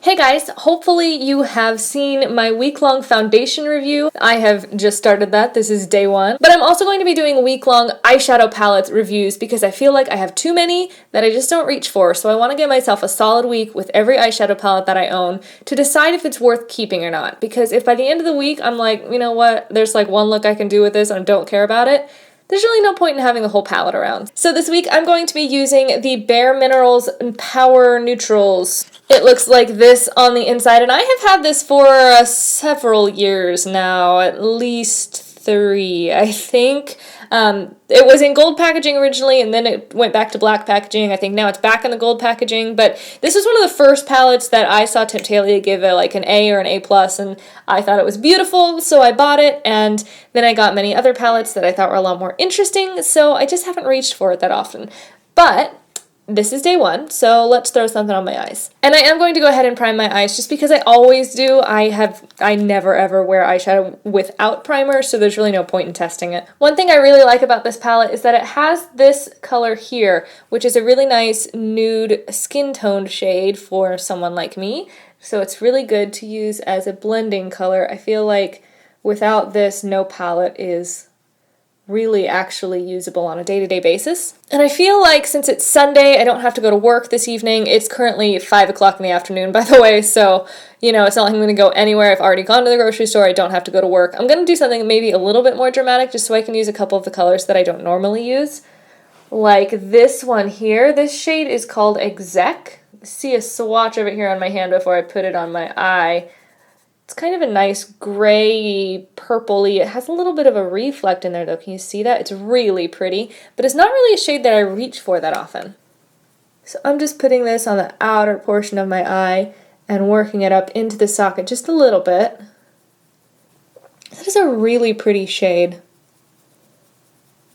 Hey guys, hopefully you have seen my week-long foundation review. I have just started that. This is day one. But I'm also going to be doing week-long eyeshadow palette reviews because I feel like I have too many that I just don't reach for. So I want to give myself a solid week with every eyeshadow palette that I own to decide if it's worth keeping or not. Because if by the end of the week I'm like, you know what, there's like one look I can do with this and I don't care about it, there's really no point in having the whole palette around. So this week I'm going to be using the Bare Minerals Power Neutrals. It looks like this on the inside, and I have had this for several years now, at least 3, I think. It was in gold packaging originally, and then it went back to black packaging. I think now it's back in the gold packaging, but this was one of the first palettes that I saw Temptalia give like an A or an A+, and I thought it was beautiful, so I bought it, and then I got many other palettes that I thought were a lot more interesting, so I just haven't reached for it that often. But this is day one, so let's throw something on my eyes. And I am going to go ahead and prime my eyes just because I always do. I never ever wear eyeshadow without primer, so there's really no point in testing it. One thing I really like about this palette is that it has this color here, which is a really nice nude skin toned shade for someone like me. So it's really good to use as a blending color. I feel like without this, no palette is really actually usable on a day-to-day basis. And I feel like since it's Sunday, I don't have to go to work this evening. It's currently 5 o'clock in the afternoon, by the way, so, you know, it's not like I'm going to go anywhere. I've already gone to the grocery store. I don't have to go to work. I'm going to do something maybe a little bit more dramatic just so I can use a couple of the colors that I don't normally use. Like this one here. This shade is called Exec. See a swatch of it here on my hand before I put it on my eye. It's kind of a nice gray, purpley. It has a little bit of a reflect in there though. Can you see that? It's really pretty, but it's not really a shade that I reach for that often. So I'm just putting this on the outer portion of my eye and working it up into the socket just a little bit. That is a really pretty shade.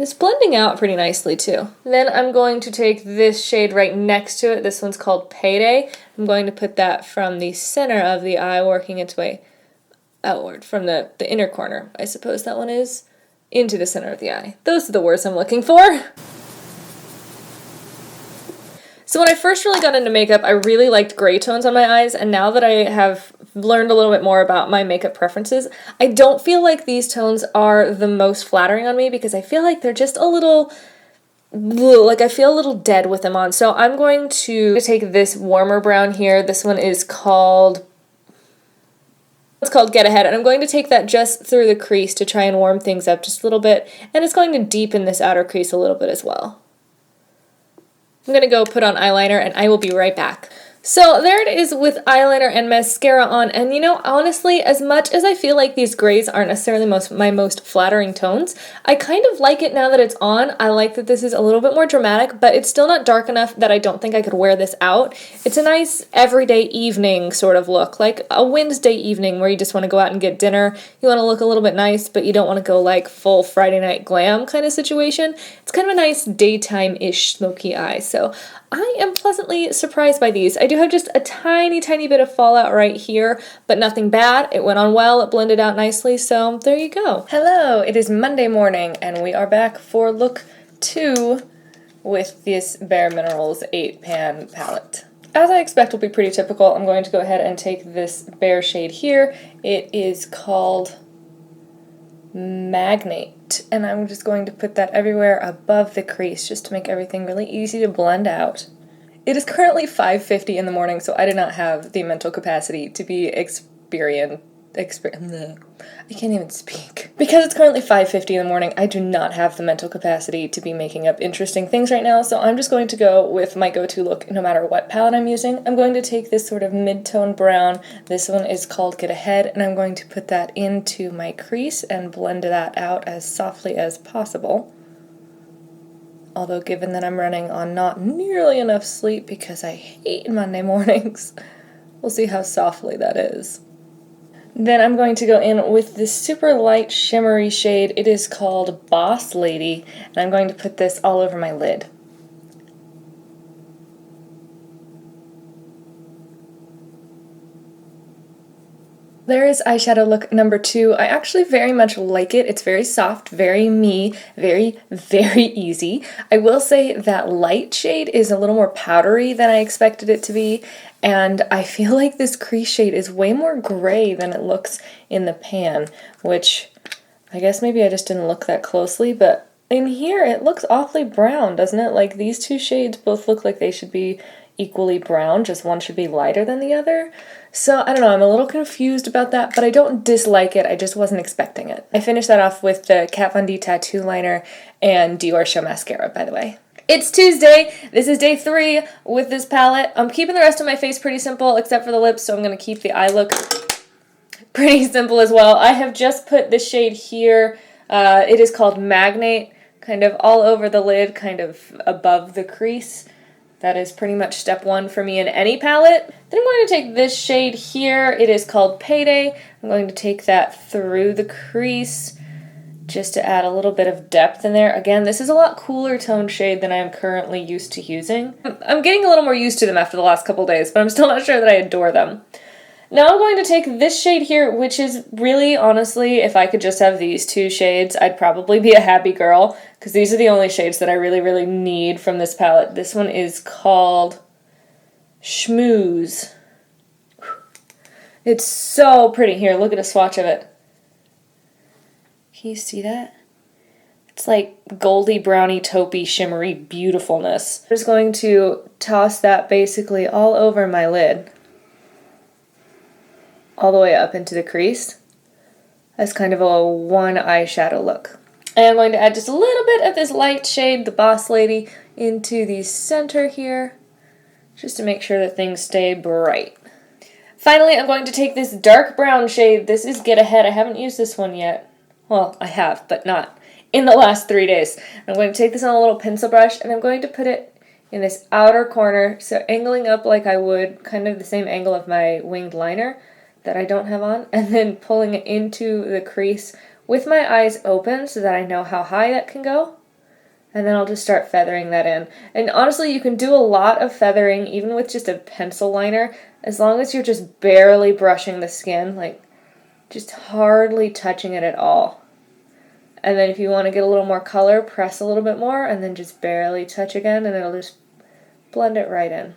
It's blending out pretty nicely too. Then I'm going to take this shade right next to it. This one's called Payday. I'm going to put that from the center of the eye, working its way outward from the inner corner, I suppose that one is, into the center of the eye. Those are the words I'm looking for. So when I first really got into makeup, I really liked gray tones on my eyes, and now that I have learned a little bit more about my makeup preferences, I don't feel like these tones are the most flattering on me because I feel like they're just a little, like I feel a little dead with them on. So I'm going to take this warmer brown here. This one is called, it's called Get Ahead, and I'm going to take that just through the crease to try and warm things up just a little bit, and it's going to deepen this outer crease a little bit as well. I'm going to go put on eyeliner and I will be right back. So there it is with eyeliner and mascara on, and you know, honestly, as much as I feel like these grays aren't necessarily my most flattering tones, I kind of like it now that it's on. I like that this is a little bit more dramatic, but it's still not dark enough that I don't think I could wear this out. It's a nice everyday evening sort of look, like a Wednesday evening where you just want to go out and get dinner. You want to look a little bit nice, but you don't want to go like full Friday night glam kind of situation. It's kind of a nice daytime-ish smoky eye, so I am pleasantly surprised by these. I do have just a tiny bit of fallout right here, but nothing bad. It went on well, it blended out nicely, so there you go. Hello, it is Monday morning, and we are back for look 2 with this Bare Minerals 8-pan palette. As I expect will be pretty typical, I'm going to go ahead and take this Bare shade here. It is called Magnate, and I'm just going to put that everywhere above the crease just to make everything really easy to blend out. It is currently 5:50 in the morning, so I did not have the mental capacity to be I can't even speak. Because it's currently 5:50 in the morning, I do not have the mental capacity to be making up interesting things right now, so I'm just going to go with my go-to look no matter what palette I'm using. I'm going to take this sort of mid-tone brown. This one is called Get Ahead, and I'm going to put that into my crease and blend that out as softly as possible. Although given that I'm running on not nearly enough sleep because I hate Monday mornings, we'll see how softly that is. Then I'm going to go in with this super light shimmery shade. It is called Boss Lady, and I'm going to put this all over my lid. There is eyeshadow look number 2. I actually very much like it. It's very soft, very me, very, very easy. I will say that light shade is a little more powdery than I expected it to be, and I feel like this crease shade is way more gray than it looks in the pan, which I guess maybe I just didn't look that closely, but in here it looks awfully brown, doesn't it? Like these two shades both look like they should be equally brown, just one should be lighter than the other. So I don't know, I'm a little confused about that, but I don't dislike it, I just wasn't expecting it. I finished that off with the Kat Von D tattoo liner and Dior Show mascara, by the way. It's Tuesday. This is day 3 with this palette. I'm keeping the rest of my face pretty simple except for the lips, so I'm going to keep the eye look pretty simple as well. I have just put this shade here. It is called Magnate, kind of all over the lid, kind of above the crease. That is pretty much step 1 for me in any palette. Then I'm going to take this shade here. It is called Payday. I'm going to take that through the crease just to add a little bit of depth in there. Again, this is a lot cooler toned shade than I am currently used to using. I'm getting a little more used to them after the last couple days, but I'm still not sure that I adore them. Now I'm going to take this shade here, which is really, honestly, if I could just have these 2 shades, I'd probably be a happy girl, because these are the only shades that I really, really need from this palette. This one is called Schmooze. It's so pretty. Here, look at a swatch of it. Can you see that? It's like goldy, browny, taupey, shimmery beautifulness. I'm just going to toss that basically all over my lid, all the way up into the crease as kind of a one eyeshadow look. And I'm going to add just a little bit of this light shade, the Boss Lady, into the center here, just to make sure that things stay bright. Finally, I'm going to take this dark brown shade. This is Get Ahead. I haven't used this one yet. Well, I have, but not in the last 3 days. I'm going to take this on a little pencil brush, and I'm going to put it in this outer corner, so angling up like I would, kind of the same angle of my winged liner that I don't have on, and then pulling it into the crease with my eyes open so that I know how high that can go. And then I'll just start feathering that in. And honestly, you can do a lot of feathering even with just a pencil liner, as long as you're just barely brushing the skin, like just hardly touching it at all. And then if you want to get a little more color, press a little bit more and then just barely touch again, and it'll just blend it right in.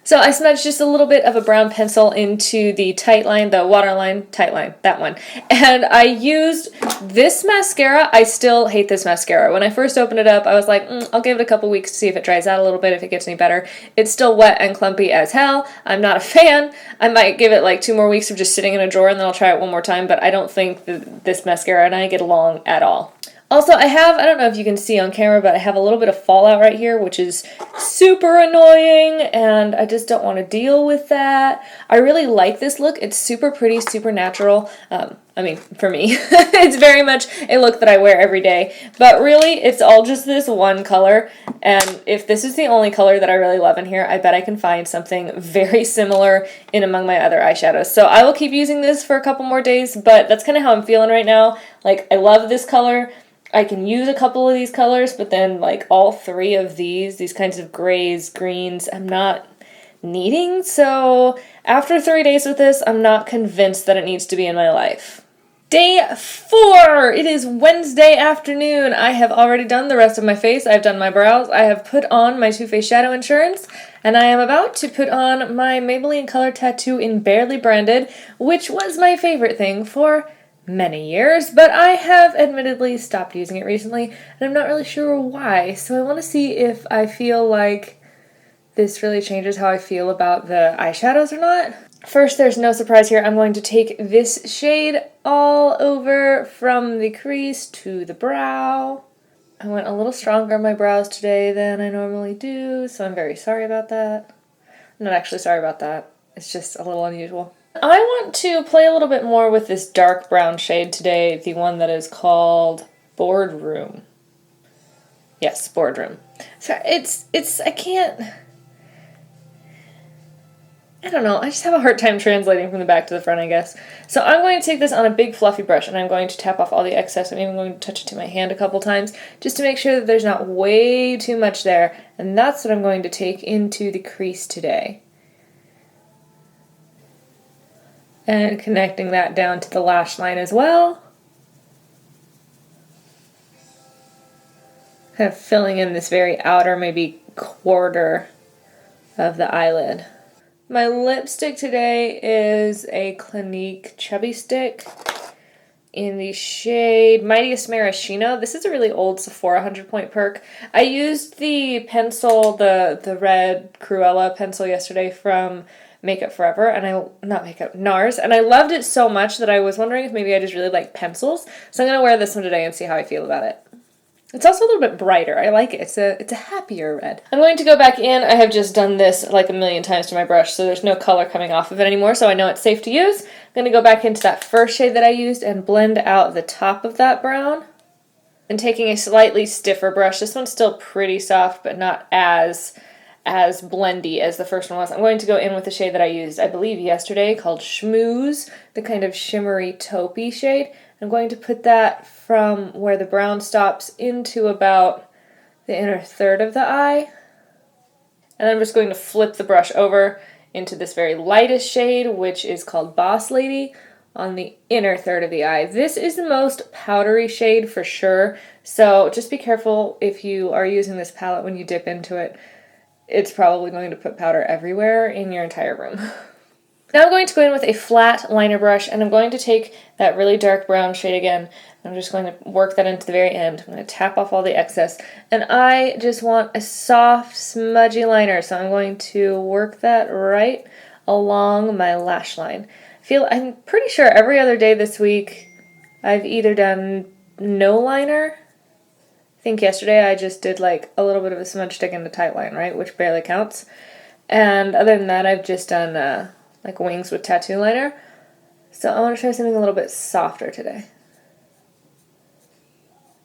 So I smudged just a little bit of a brown pencil into the tight line, the waterline, tight line, that one. And I used this mascara. I still hate this mascara. When I first opened it up, I was like, I'll give it a couple weeks to see if it dries out a little bit, if it gets any better. It's still wet and clumpy as hell. I'm not a fan. I might give it like 2 more weeks of just sitting in a drawer and then I'll try it one more time, but I don't think that this mascara and I get along at all. Also, I don't know if you can see on camera, but I have a little bit of fallout right here, which is super annoying, and I just don't want to deal with that. I really like this look. It's super pretty, super natural. I mean, for me, it's very much a look that I wear every day, but really, it's all just this one color, and if this is the only color that I really love in here, I bet I can find something very similar in among my other eyeshadows. So I will keep using this for a couple more days, but that's kind of how I'm feeling right now. Like, I love this color. I can use a couple of these colors, but then like all 3 of these kinds of grays, greens, I'm not needing. So after 3 days with this, I'm not convinced that it needs to be in my life. Day 4! It is Wednesday afternoon. I have already done the rest of my face. I've done my brows. I have put on my Too Faced Shadow Insurance, and I am about to put on my Maybelline Color Tattoo in Barely Branded, which was my favorite thing for many years, but I have admittedly stopped using it recently, and I'm not really sure why, so I want to see if I feel like this really changes how I feel about the eyeshadows or not. First, there's no surprise here. I'm going to take this shade all over from the crease to the brow. I went a little stronger on my brows today than I normally do, so I'm very sorry about that. I'm not actually sorry about that. It's just a little unusual. I want to play a little bit more with this dark brown shade today, the one that is called Boardroom. Yes, Boardroom. So I don't know, I just have a hard time translating from the back to the front, I guess. So I'm going to take this on a big fluffy brush, and I'm going to tap off all the excess. I'm even going to touch it to my hand a couple times, just to make sure that there's not way too much there. And that's what I'm going to take into the crease today. And connecting that down to the lash line as well. Kind of filling in this very outer, maybe quarter of the eyelid. My lipstick today is a Clinique Chubby stick in the shade Mightiest Maraschino. This is a really old Sephora 100-point perk. I used the pencil, the red Cruelle pencil yesterday from Makeup Forever, and NARS, and I loved it so much that I was wondering if maybe I just really like pencils. So I'm going to wear this one today and see how I feel about it. It's also a little bit brighter. I like it. It's a happier red. I'm going to go back in. I have just done this like a million times to my brush, so there's no color coming off of it anymore, so I know it's safe to use. I'm going to go back into that first shade that I used and blend out the top of that brown. And taking a slightly stiffer brush. This one's still pretty soft, but not as blendy as the first one was. I'm going to go in with the shade that I used, I believe, yesterday, called Schmooze, the kind of shimmery taupey shade. I'm going to put that from where the brown stops into about the inner third of the eye. And then I'm just going to flip the brush over into this very lightest shade, which is called Boss Lady, on the inner third of the eye. This is the most powdery shade for sure, so just be careful if you are using this palette when you dip into it. It's probably going to put powder everywhere in your entire room. Now I'm going to go in with a flat liner brush, and I'm going to take that really dark brown shade again. I'm just going to work that into the very end. I'm going to tap off all the excess, and I just want a soft, smudgy liner, so I'm going to work that right along my lash line. I'm pretty sure every other day this week I've either done no liner. I think yesterday I just did like a little bit of a smudge stick and a tight line, right, which barely counts. And other than that, I've just done like wings with tattoo liner. So I want to try something a little bit softer today.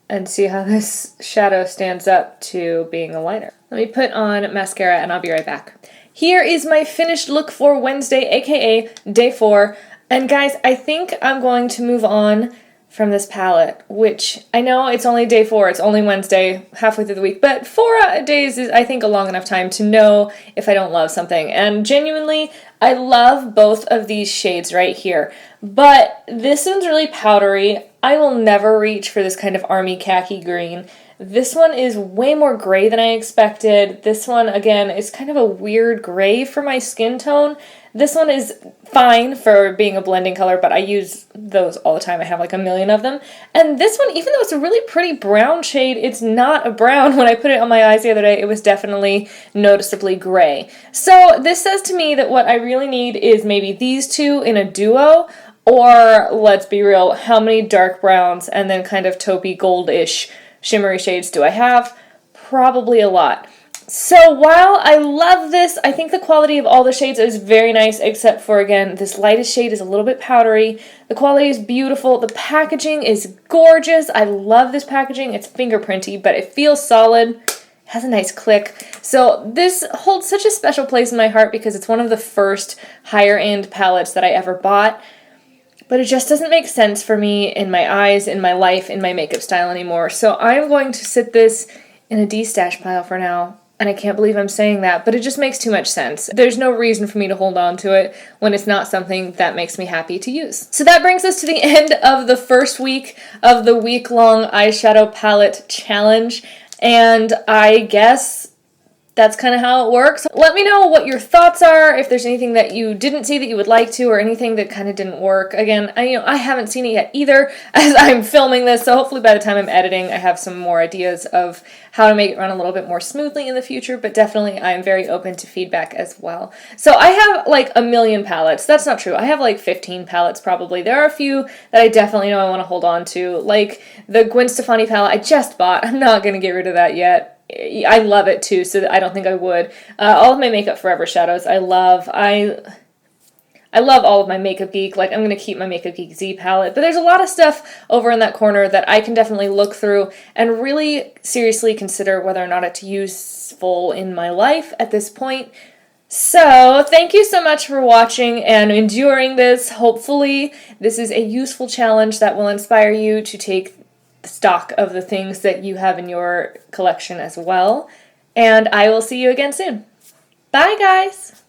And see how this shadow stands up to being a liner. Let me put on mascara and I'll be right back. Here is my finished look for Wednesday, aka day 4. And guys, I think I'm going to move on from this palette, which I know it's only day 4, it's only Wednesday, halfway through the week, but 4 days is, I think, a long enough time to know if I don't love something. And genuinely, I love both of these shades right here, but this one's really powdery. I will never reach for this kind of army khaki green. This one is way more gray than I expected. This one, again, is kind of a weird gray for my skin tone. This one is fine for being a blending color, but I use those all the time. I have like a million of them. And this one, even though it's a really pretty brown shade, it's not a brown. When I put it on my eyes the other day, it was definitely noticeably gray. So this says to me that what I really need is maybe these two in a duo, or let's be real, how many dark browns and then kind of taupey gold-ish shimmery shades do I have? Probably a lot. So while I love this, I think the quality of all the shades is very nice, except for, again, this lightest shade is a little bit powdery. The quality is beautiful. The packaging is gorgeous. I love this packaging. It's fingerprinty, but it feels solid. It has a nice click. So this holds such a special place in my heart because it's one of the first higher-end palettes that I ever bought. But it just doesn't make sense for me in my eyes, in my life, in my makeup style anymore. So I'm going to sit this in a de-stash pile for now. And I can't believe I'm saying that, but it just makes too much sense. There's no reason for me to hold on to it when it's not something that makes me happy to use. So that brings us to the end of the first week of the week-long eyeshadow palette challenge. And I guess that's kind of how it works. Let me know what your thoughts are, if there's anything that you didn't see that you would like to, or anything that kind of didn't work. Again, I haven't seen it yet either as I'm filming this, so hopefully by the time I'm editing, I have some more ideas of how to make it run a little bit more smoothly in the future, but definitely I'm very open to feedback as well. So I have like a million palettes. That's not true. I have like 15 palettes probably. There are a few that I definitely know I want to hold on to, like the Gwen Stefani palette I just bought. I'm not going to get rid of that yet. I love it too, so I don't think I would. All of my Makeup Forever shadows I love. I love all of my Makeup Geek. Like, I'm going to keep my Makeup Geek Z palette. But there's a lot of stuff over in that corner that I can definitely look through and really seriously consider whether or not it's useful in my life at this point. So, thank you so much for watching and enduring this. Hopefully, this is a useful challenge that will inspire you to take stock of the things that you have in your collection as well. And I will see you again soon. Bye, guys!